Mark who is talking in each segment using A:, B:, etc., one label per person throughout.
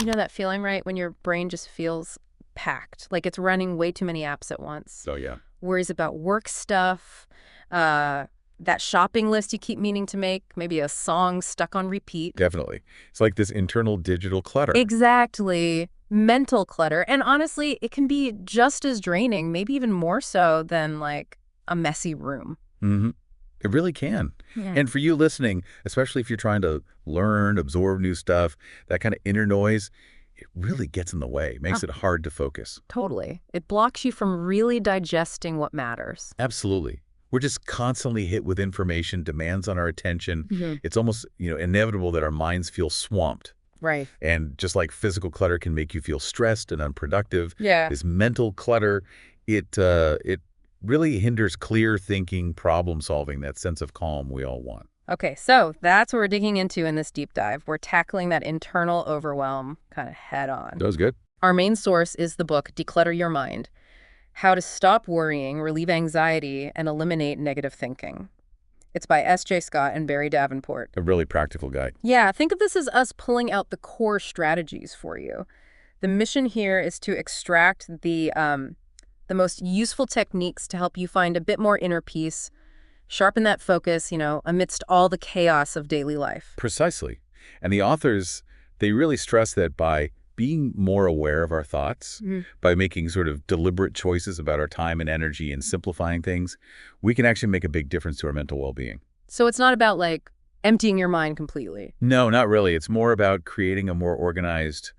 A: You know that feeling, right? When your brain just feels packed, like it's running way too many apps at once.
B: Oh, yeah.
A: Worries about work stuff, uh, that shopping list you keep meaning to make, maybe a song stuck on repeat.
B: Definitely. It's like this internal digital clutter.
A: Exactly. Mental clutter. And honestly, it can be just as draining, maybe even more so than like a messy room.
B: hmm It really can.
A: Yeah.
B: And for you listening, especially if you're trying to learn, absorb new stuff, that kind of inner noise, it really gets in the way, makes it hard to focus.
A: Totally. It blocks you from really digesting what matters.
B: Absolutely. We're just constantly hit with information, demands on our attention.
A: Mhm.
B: It's almost, inevitable that our minds feel swamped.
A: Right.
B: And just like physical clutter can make you feel stressed and unproductive,
A: Yeah.
B: this mental clutter, it really hinders clear thinking, problem solving, that sense of calm we all want.
A: Okay, so that's what we're digging into in this deep dive. We're tackling that internal overwhelm kind of head on.
B: That was good.
A: Our main source is the book Declutter Your Mind: How to Stop Worrying, Relieve Anxiety, and Eliminate Negative Thinking. It's by S.J. Scott and Barrie Davenport.
B: A really practical guide.
A: Yeah, think of this as us pulling out the core strategies for you. The mission here is to extract the most useful techniques to help you find a bit more inner peace, sharpen that focus, amidst all the chaos of daily life.
B: Precisely. And the authors, they really stress that by being more aware of our thoughts,
A: Mhm.
B: by making sort of deliberate choices about our time and energy and simplifying things, we can actually make a big difference to our mental well-being.
A: So it's not about like emptying your mind completely.
B: No, not really. It's more about creating a more organized,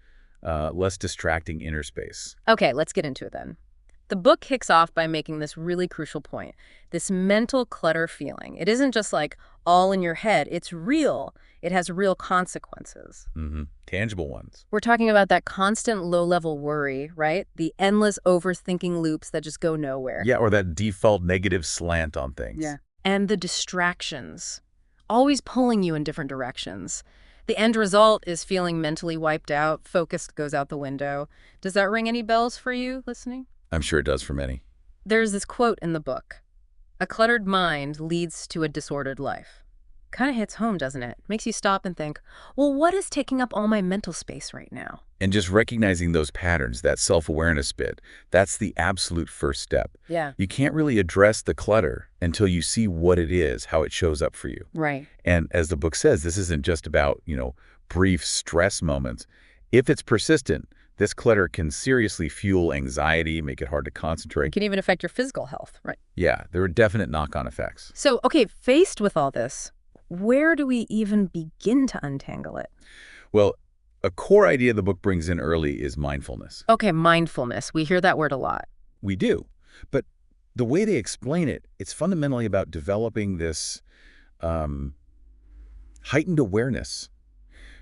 B: less distracting inner space.
A: Okay, let's get into it then. The book kicks off by making this really crucial point. This mental clutter feeling. It isn't just like all in your head. It's real. It has real consequences.
B: Tangible ones.
A: We're talking about that constant low-level worry, right? The endless overthinking loops that just go nowhere.
B: Yeah, or that default negative slant on things.
A: Yeah. And the distractions, always pulling you in different directions. The end result is feeling mentally wiped out, focus goes out the window. Does that ring any bells for you listening?
B: I'm sure it does for many.
A: There's this quote in the book: "A cluttered mind leads to a disordered life." Kind of hits home, doesn't it? Makes you stop and think, well, what is taking up all my mental space right now?
B: And just recognizing those patterns, that self-awareness bit, that's the absolute first step.
A: Yeah.
B: You can't really address the clutter until you see what it is, how it shows up for you.
A: Right.
B: And as the book says, this isn't just about, brief stress moments. If it's persistent, this clutter can seriously fuel anxiety, make it hard to
A: It
B: concentrate.
A: can even affect your physical health, right?
B: Yeah, there are definite knock-on effects.
A: So, okay, faced with all this, where do we even begin to untangle it?
B: Well, a core idea the book brings in early is mindfulness.
A: Okay, mindfulness. We hear that word a lot.
B: We do. But the way they explain it, it's fundamentally about developing this heightened awareness,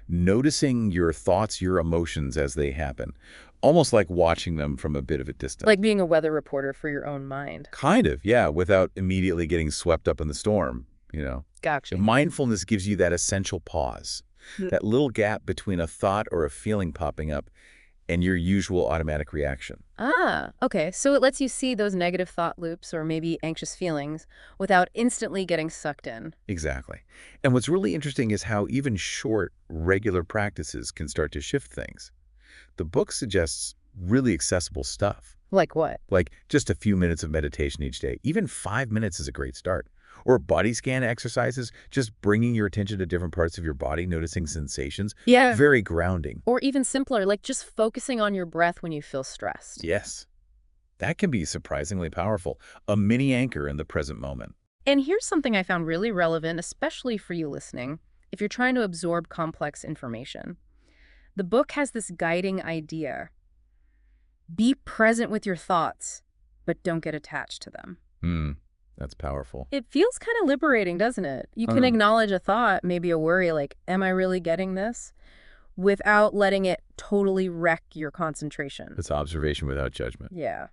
B: noticing your thoughts, your emotions as they happen, almost like watching them from a bit of a distance.
A: Like being a weather reporter for your own mind.
B: Kind of, yeah, without immediately getting swept up in the storm.
A: Gotcha.
B: Mindfulness gives you that essential pause,
A: Hmm.
B: that little gap between a thought or a feeling popping up and your usual automatic reaction.
A: Ah, okay. So it lets you see those negative thought loops or maybe anxious feelings without instantly getting sucked in.
B: Exactly. And what's really interesting is how even short, regular practices can start to shift things. The book suggests really accessible stuff,
A: Like what?
B: like just a few minutes of meditation each day. Even 5 minutes is a great start. Or body scan exercises, just bringing your attention to different parts of your body, noticing sensations.
A: Yeah.
B: Very grounding.
A: Or even simpler, like just focusing on your breath when you feel stressed.
B: Yes, that can be surprisingly powerful. A mini anchor in the present moment.
A: And here's something I found really relevant, especially for you listening, if you're trying to absorb complex information. The book has this guiding idea. Be present with your thoughts, but don't get attached to them.
B: That's powerful.
A: It feels kind of liberating, doesn't it? You can acknowledge a thought, maybe a worry, like, am I really getting this? Without letting it totally wreck your concentration.
B: It's observation without judgment.
A: Yeah.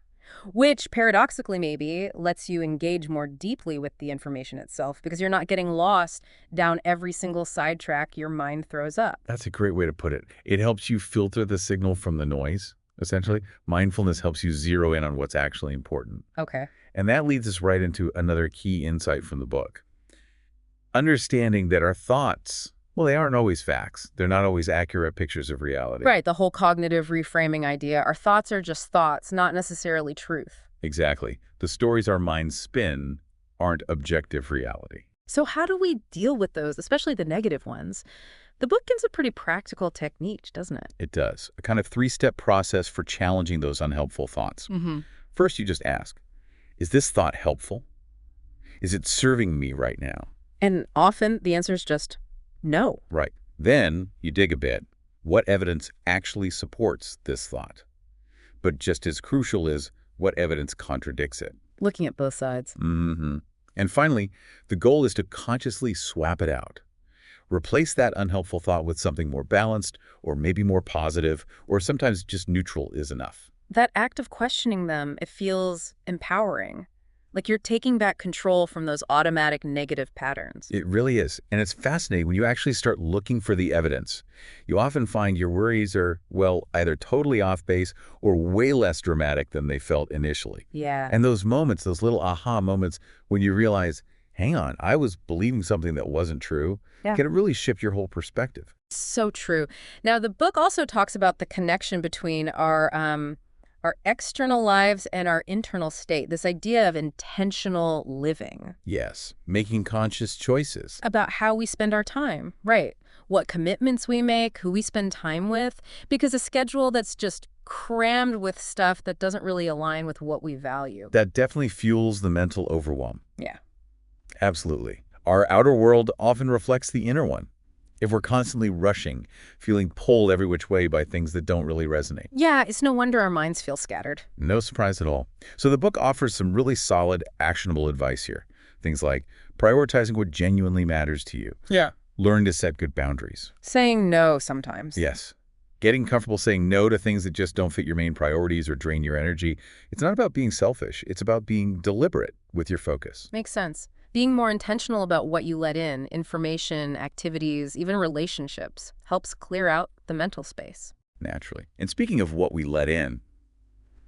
A: Which, paradoxically maybe, lets you engage more deeply with the information itself because you're not getting lost down every single sidetrack your mind throws up.
B: That's a great way to put it. It helps you filter the signal from the noise, essentially. Mindfulness helps you zero in on what's actually important.
A: Okay.
B: And that leads us right into another key insight from the book. Understanding that our thoughts Well, they aren't always facts. They're not always accurate pictures of reality.
A: Right, the whole cognitive reframing idea. Our thoughts are just thoughts, not necessarily truth.
B: Exactly. The stories our minds spin aren't objective reality.
A: So how do we deal with those, especially the negative ones? The book gives a pretty practical technique, doesn't it?
B: It does. A kind of three-step process for challenging those unhelpful thoughts.
A: Mm-hmm.
B: First, you just ask, is this thought helpful? Is it serving me right now?
A: And often the answer is just no.
B: Right. Then you dig a bit. What evidence actually supports this thought? But just as crucial is what evidence contradicts it.
A: Looking at both sides.
B: Mm-hmm. And finally, the goal is to consciously swap it out. Replace that unhelpful thought with something more balanced, or maybe more positive, or sometimes just neutral is enough.
A: That act of questioning them, it feels empowering. Like you're taking back control from those automatic negative patterns.
B: It really is. And it's fascinating when you actually start looking for the evidence. You often find your worries are, well, either totally off base or way less dramatic than they felt initially.
A: Yeah.
B: And those moments, those little aha moments when you realize, hang on, I was believing something that wasn't true,
A: Yeah.
B: can really shift your whole perspective.
A: So true. Now, the book also talks about the connection between our external lives and our internal state, this idea of intentional living,
B: Yes, making conscious choices.
A: about how we spend our time, right? What commitments we make, who we spend time with, because a schedule that's just crammed with stuff that doesn't really align with what we value.
B: That definitely fuels the mental overwhelm.
A: Yeah.
B: Absolutely. Our outer world often reflects the inner one. If we're constantly rushing, feeling pulled every which way by things that don't really resonate.
A: Yeah, it's no wonder our minds feel scattered.
B: No surprise at all. So the book offers some really solid, actionable advice here. Things like prioritizing what genuinely matters to you.
A: Yeah.
B: Learning to set good boundaries.
A: Saying no sometimes.
B: Yes. Getting comfortable saying no to things that just don't fit your main priorities or drain your energy. It's not about being selfish. It's about being deliberate with your focus.
A: Makes sense. Being more intentional about what you let in, information, activities, even relationships, helps clear out the mental space.
B: Naturally. And speaking of what we let in,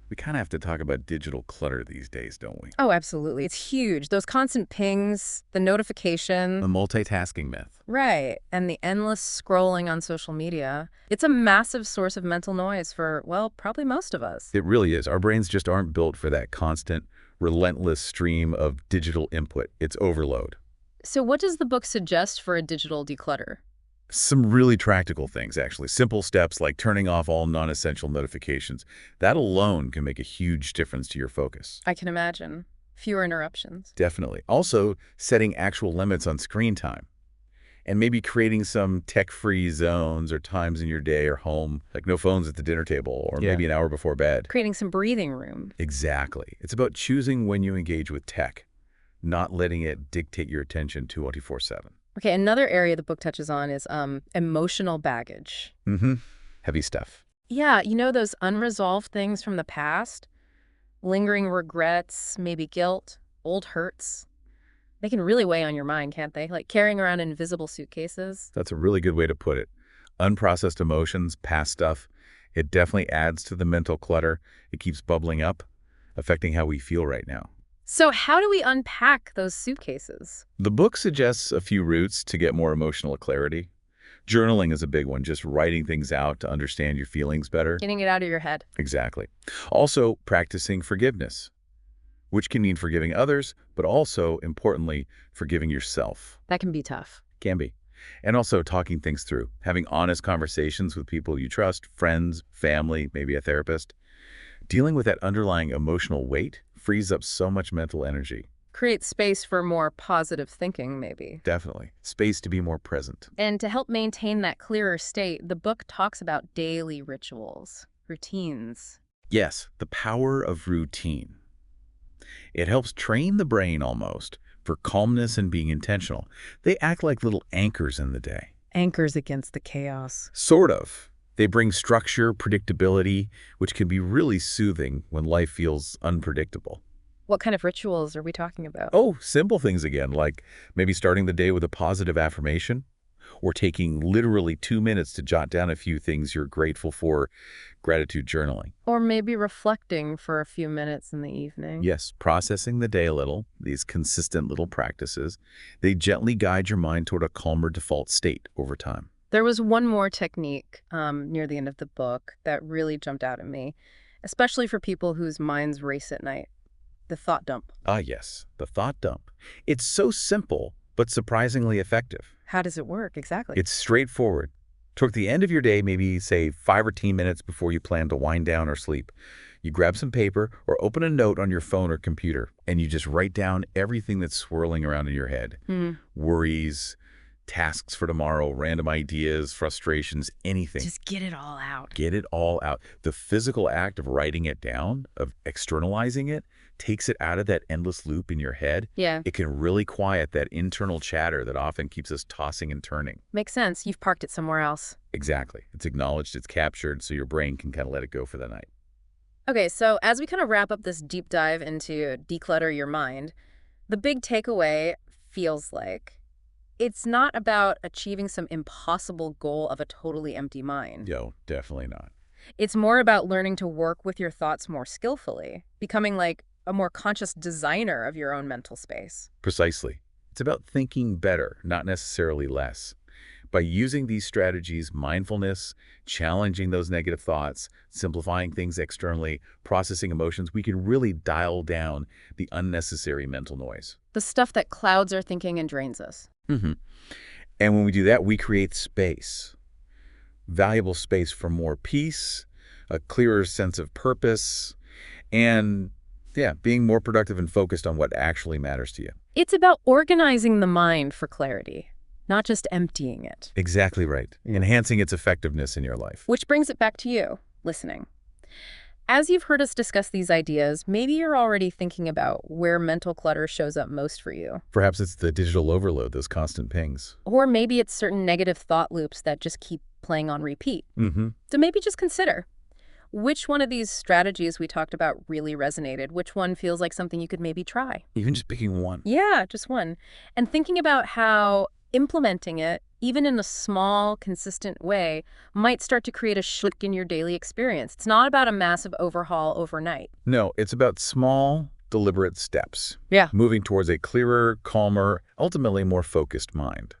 B: we kind of have to talk about digital clutter these days, don't we?
A: Oh, absolutely. It's huge. Those constant pings, the notification.
B: The multitasking myth.
A: Right. And the endless scrolling on social media. It's a massive source of mental noise for, well, probably most of us.
B: It really is. Our brains just aren't built for that constant, relentless stream of digital input. It's overload.
A: So what does the book suggest for a digital declutter?
B: Some really practical things, actually. Simple steps like turning off all non-essential notifications. That alone can make a huge difference to your focus.
A: I can imagine. Fewer interruptions.
B: Definitely. Also, setting actual limits on screen time. And maybe creating some tech-free zones or times in your day or home, like no phones at the dinner table or maybe an hour before bed.
A: Creating some breathing room.
B: Exactly. It's about choosing when you engage with tech, not letting it dictate your attention 24/7.
A: Okay, another area the book touches on is emotional baggage.
B: Mm-hmm. Heavy stuff.
A: Yeah, you know those unresolved things from the past? Lingering regrets, maybe guilt, old hurts. They can really weigh on your mind, can't they? Like carrying around invisible suitcases.
B: That's a really good way to put it. Unprocessed emotions, past stuff, it definitely adds to the mental clutter. It keeps bubbling up, affecting how we feel right now.
A: So how do we unpack those suitcases?
B: The book suggests a few routes to get more emotional clarity. Journaling is a big one, just writing things out to understand your feelings better.
A: Getting it out of your head.
B: Exactly. Also, practicing forgiveness, which can mean forgiving others, but also, importantly, forgiving yourself.
A: That can be tough.
B: Can be. And also talking things through, having honest conversations with people you trust, friends, family, maybe a therapist. Dealing with that underlying emotional weight frees up so much mental energy.
A: Create space for more positive thinking, maybe.
B: Definitely. Space to be more present.
A: And to help maintain that clearer state, the book talks about daily rituals, routines.
B: Yes, the power of routine. It helps train the brain almost for calmness and being intentional. They act like little anchors in the day.
A: Anchors against the chaos.
B: Sort of. They bring structure, predictability, which can be really soothing when life feels unpredictable.
A: What kind of rituals are we talking about?
B: Oh, simple things again, like maybe starting the day with a positive affirmation, or taking literally 2 minutes to jot down a few things you're grateful for, gratitude journaling.
A: Or maybe reflecting for a few minutes in the evening.
B: Yes, processing the day a little, these consistent little practices, they gently guide your mind toward a calmer default state over time.
A: There was one more technique near the end of the book that really jumped out at me, especially for people whose minds race at night. The thought dump.
B: Ah, yes, the thought dump. It's so simple, but surprisingly effective.
A: How does it work exactly?
B: It's straightforward. Toward the end of your day, maybe say 5 or 10 minutes before you plan to wind down or sleep, you grab some paper or open a note on your phone or computer, and you just write down everything that's swirling around in your head. Worries, tasks for tomorrow, random ideas, frustrations, anything.
A: Just get it all out.
B: Get it all out. The physical act of writing it down, of externalizing it, takes it out of that endless loop in your head.
A: Yeah.
B: It can really quiet that internal chatter that often keeps us tossing and turning.
A: Makes sense. You've parked it somewhere else.
B: Exactly. It's acknowledged, it's captured, so your brain can kind of let it go for the night.
A: Okay, so as we kind of wrap up this deep dive into Declutter Your Mind, the big takeaway feels like it's not about achieving some impossible goal of a totally empty mind.
B: Yo, definitely not.
A: It's more about learning to work with your thoughts more skillfully, becoming like a more conscious designer of your own mental space.
B: Precisely. It's about thinking better, not necessarily less. By using these strategies, mindfulness, challenging those negative thoughts, simplifying things externally, processing emotions, we can really dial down the unnecessary mental noise.
A: The stuff that clouds our thinking and drains us.
B: And when we do that, we create space, valuable space for more peace, a clearer sense of purpose, and yeah, being more productive and focused on what actually matters to you.
A: It's about organizing the mind for clarity, not just emptying it.
B: Exactly right. Enhancing its effectiveness in your life.
A: Which brings it back to you, listening. As you've heard us discuss these ideas, maybe you're already thinking about where mental clutter shows up most for you.
B: Perhaps it's the digital overload, those constant pings.
A: Or maybe it's certain negative thought loops that just keep playing on repeat. So maybe just consider, which one of these strategies we talked about really resonated? Which one feels like something you could maybe try?
B: Even just picking one.
A: Yeah, just one. And thinking about how implementing it, even in a small, consistent way, might start to create a shift in your daily experience. It's not about a massive overhaul overnight.
B: No, it's about small, deliberate steps.
A: Yeah.
B: Moving towards a clearer, calmer, ultimately more focused mind.